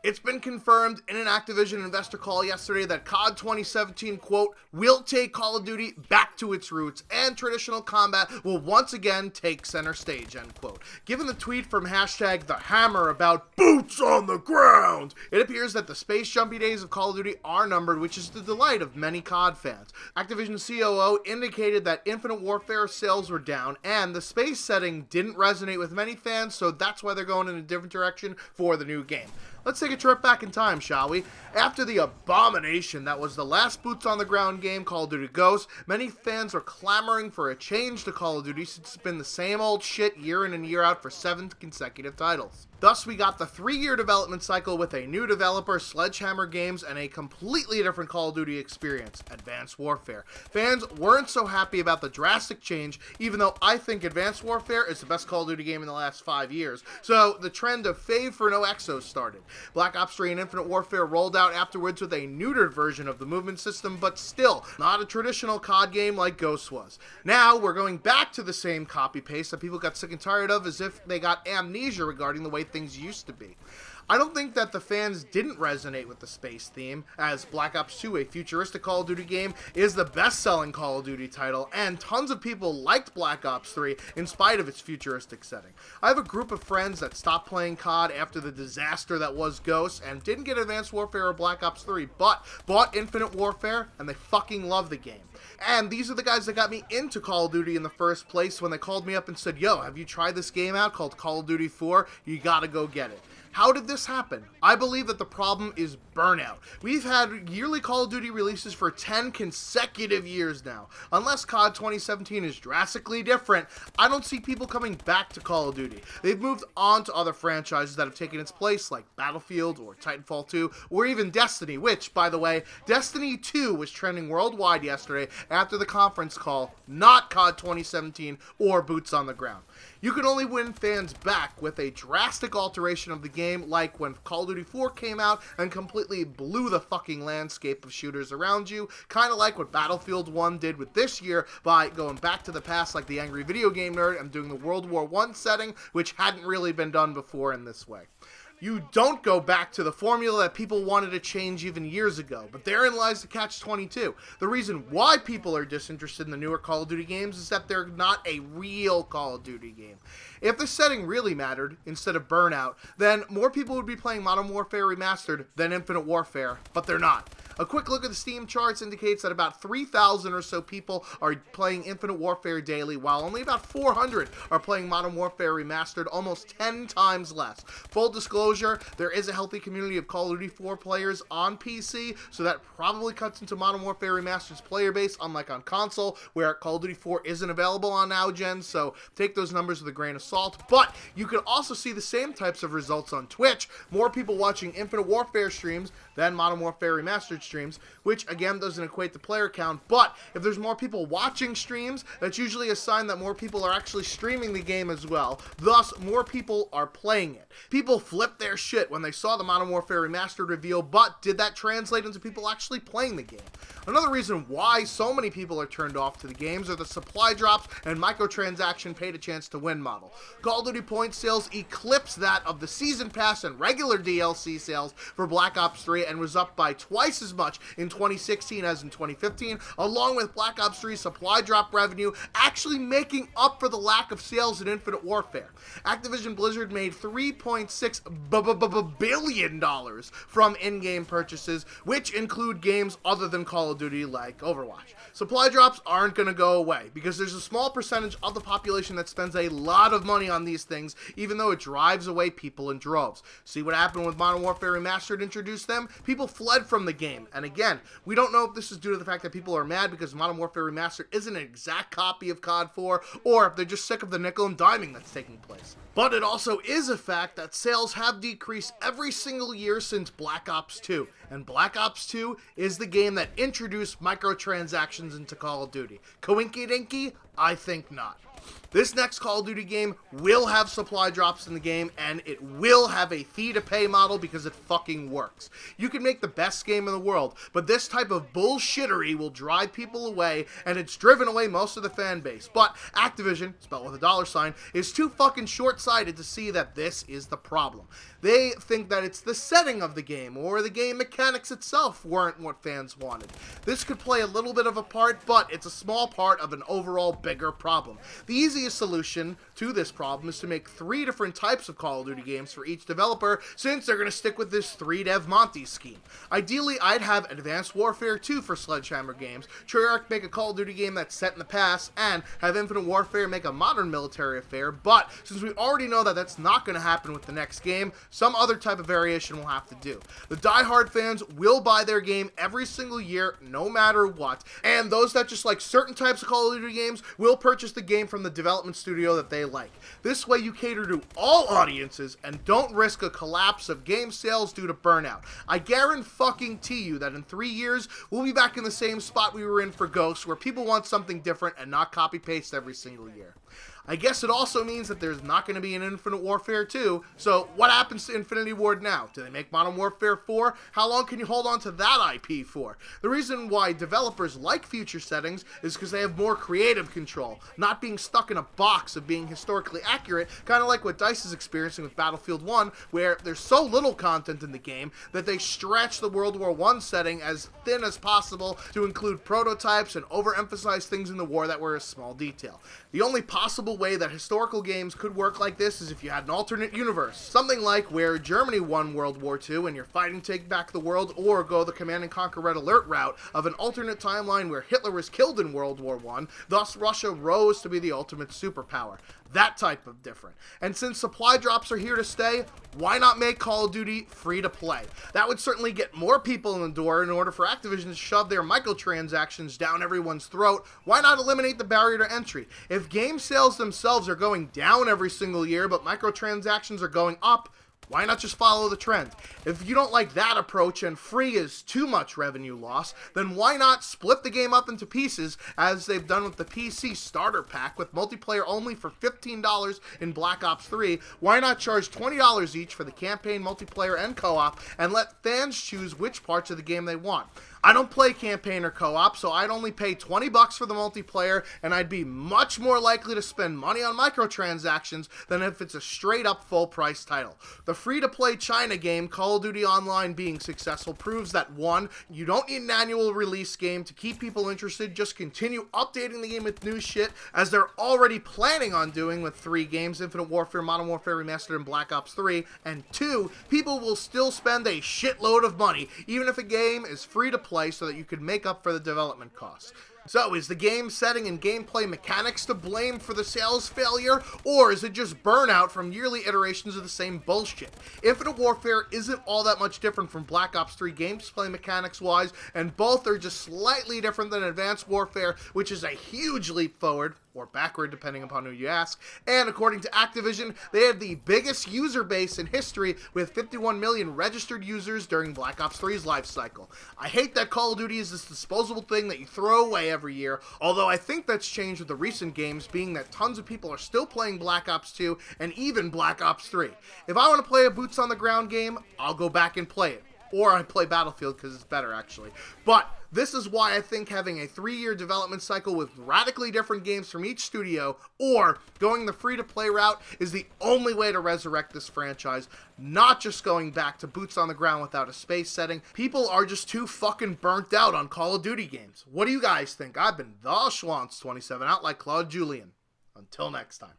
It's been confirmed in an Activision investor call yesterday that CoD 2017, quote, will take Call of Duty back to its roots and traditional combat will once again take center stage, end quote. Given the tweet from hashtag The Hammer about boots on the ground, it appears that the space jumpy days of Call of Duty are numbered, which is the delight of many CoD fans. Activision COO indicated that Infinite Warfare sales were down and the space setting didn't resonate with many fans, so that's why they're going in a different direction for the new game. Let's take a trip back in time, shall we? After the abomination that was the last boots on the ground game, Call of Duty Ghosts, many fans were clamoring for a change to Call of Duty since it's been the same old shit year in and year out for 7 consecutive titles. Thus, we got the 3-year development cycle with a new developer, Sledgehammer Games, and a completely different Call of Duty experience, Advanced Warfare. Fans weren't so happy about the drastic change, even though I think Advanced Warfare is the best Call of Duty game in the last 5 years, so the trend of fave for no exos started. Black Ops 3 and Infinite Warfare rolled out afterwards with a neutered version of the movement system, but still not a traditional COD game like Ghosts was. Now, we're going back to the same copy-paste that people got sick and tired of as if they got amnesia regarding the way things used to be. I don't think that the fans didn't resonate with the space theme, as Black Ops 2, a futuristic Call of Duty game, is the best-selling Call of Duty title, and tons of people liked Black Ops 3 in spite of its futuristic setting. I have a group of friends that stopped playing COD after the disaster that was Ghosts, and didn't get Advanced Warfare or Black Ops 3, but bought Infinite Warfare, and they fucking love the game. And these are the guys that got me into Call of Duty in the first place when they called me up and said, yo, have you tried this game out called Call of Duty 4? You gotta go get it. How did this happen? I believe that the problem is burnout. We've had yearly Call of Duty releases for 10 consecutive years now. Unless COD 2017 is drastically different, I don't see people coming back to Call of Duty. They've moved on to other franchises that have taken its place, like Battlefield or Titanfall 2, or even Destiny, which, by the way, Destiny 2 was trending worldwide yesterday after the conference call, not COD 2017 or Boots on the Ground. You can only win fans back with a drastic alteration of the game, like when Call of Duty 4 came out and completely blew the fucking landscape of shooters around you, kind of like what Battlefield 1 did with this year by going back to the past like the angry video game nerd and doing the World War I setting, which hadn't really been done before in this way. You don't go back to the formula that people wanted to change even years ago, but therein lies the catch-22. The reason why people are disinterested in the newer Call of Duty games is that they're not a real Call of Duty game. If the setting really mattered, instead of Burnout, then more people would be playing Modern Warfare Remastered than Infinite Warfare, but they're not. A quick look at the Steam charts indicates that about 3,000 or so people are playing Infinite Warfare daily, while only about 400 are playing Modern Warfare Remastered, almost 10 times less. Full disclosure, there is a healthy community of Call of Duty 4 players on PC, so that probably cuts into Modern Warfare Remastered's player base, unlike on console, where Call of Duty 4 isn't available on now-gen, so take those numbers with a grain of salt. But you can also see the same types of results on Twitch. More people watching Infinite Warfare streams than Modern Warfare Remastered streams, which again doesn't equate to player count, but if there's more people watching streams, that's usually a sign that more people are actually streaming the game as well, thus more people are playing it. People flipped their shit when they saw the Modern Warfare Remastered reveal, but did that translate into people actually playing the game? Another reason why so many people are turned off to the games are the supply drops and microtransaction paid a chance to win model. Call of Duty point sales eclipsed that of the Season Pass and regular DLC sales for Black Ops 3 and was up by twice as much in 2016 as in 2015, along with Black Ops 3 supply drop revenue actually making up for the lack of sales in Infinite Warfare. Activision Blizzard made $3.6 billion from in-game purchases, which include games other than Call of Duty like Overwatch. Supply drops aren't going to go away, because there's a small percentage of the population that spends a lot of money on these things, even though it drives away people in droves. See what happened when Modern Warfare Remastered introduced them? People fled from the game, and again, we don't know if this is due to the fact that people are mad because Modern Warfare Remastered isn't an exact copy of COD 4, or if they're just sick of the nickel and diming that's taking place. But it also is a fact that sales have decreased every single year since Black Ops 2, and Black Ops 2 is the game that introduced microtransactions into Call of Duty. Coinky dinky? I think not. This next Call of Duty game will have supply drops in the game, and it will have a fee-to-pay model because it fucking works. You can make the best game in the world, but this type of bullshittery will drive people away, and it's driven away most of the fan base. But Activision, spelled with a $, is too fucking short-sighted to see that this is the problem. They think that it's the setting of the game, or the game mechanics itself weren't what fans wanted. This could play a little bit of a part, but it's a small part of an overall bigger problem. The easiest solution to this problem is to make 3 different types of Call of Duty games for each developer, since they're going to stick with this 3-dev Monty scheme. Ideally, I'd have Advanced Warfare 2 for Sledgehammer Games, Treyarch make a Call of Duty game that's set in the past, and have Infinite Warfare make a modern military affair, but since we already know that that's not going to happen with the next game, some other type of variation will have to do. The die-hard fans will buy their game every single year, no matter what, and those that just like certain types of Call of Duty games will purchase the game from the development studio that they like. This way you cater to all audiences and don't risk a collapse of game sales due to burnout. I guarantee you that in 3 years, we'll be back in the same spot we were in for Ghosts, where people want something different and not copy-paste every single year. I guess it also means that there's not going to be an Infinite Warfare 2, so what happens to Infinity Ward now? Do they make Modern Warfare 4? How long can you hold on to that IP for? The reason why developers like future settings is because they have more creative control, not being stuck in a box of being historically accurate, kind of like what DICE is experiencing with Battlefield 1, where there's so little content in the game that they stretch the World War I setting as thin as possible to include prototypes and overemphasize things in the war that were a small detail. The only possible way that historical games could work like this is if you had an alternate universe. Something like where Germany won World War II and you're fighting to take back the world, or go the Command and Conquer Red Alert route of an alternate timeline where Hitler was killed in World War I, thus Russia rose to be the ultimate superpower. That type of different. And since supply drops are here to stay, why not make Call of Duty free to play? That would certainly get more people in the door in order for Activision to shove their microtransactions down everyone's throat. Why not eliminate the barrier to entry? If game sales themselves are going down every single year, but microtransactions are going up, why not just follow the trend? If you don't like that approach and free is too much revenue loss, then why not split the game up into pieces as they've done with the PC starter pack with multiplayer only for $15 in Black Ops 3? Why not charge $20 each for the campaign, multiplayer, and co-op and let fans choose which parts of the game they want? I don't play campaign or co-op, so I'd only pay $20 for the multiplayer, and I'd be much more likely to spend money on microtransactions than if it's a straight-up full-price title. The free-to-play China game, Call of Duty Online, being successful proves that 1, you don't need an annual release game to keep people interested, just continue updating the game with new shit, as they're already planning on doing with 3 games, Infinite Warfare, Modern Warfare Remastered, and Black Ops 3, and 2, people will still spend a shitload of money, even if a game is free to play, so that you could make up for the development costs. So, is the game setting and gameplay mechanics to blame for the sales failure, or is it just burnout from yearly iterations of the same bullshit? Infinite Warfare isn't all that much different from Black Ops 3 gameplay mechanics-wise, and both are just slightly different than Advanced Warfare, which is a huge leap forward, or backward depending upon who you ask, and according to Activision, they have the biggest user base in history with 51 million registered users during Black Ops 3's life cycle. I hate that Call of Duty is this disposable thing that you throw away every year, although I think that's changed with the recent games, being that tons of people are still playing Black Ops 2 and even Black Ops 3. If I want to play a boots on the ground game, I'll go back and play it. Or I play Battlefield because it's better, actually. But this is why I think having a 3-year development cycle with radically different games from each studio, or going the free-to-play route, is the only way to resurrect this franchise, not just going back to boots on the ground without a space setting. People are just too fucking burnt out on Call of Duty games. What do you guys think? I've been the Schwantz27, out like Claude Julien. Until next time.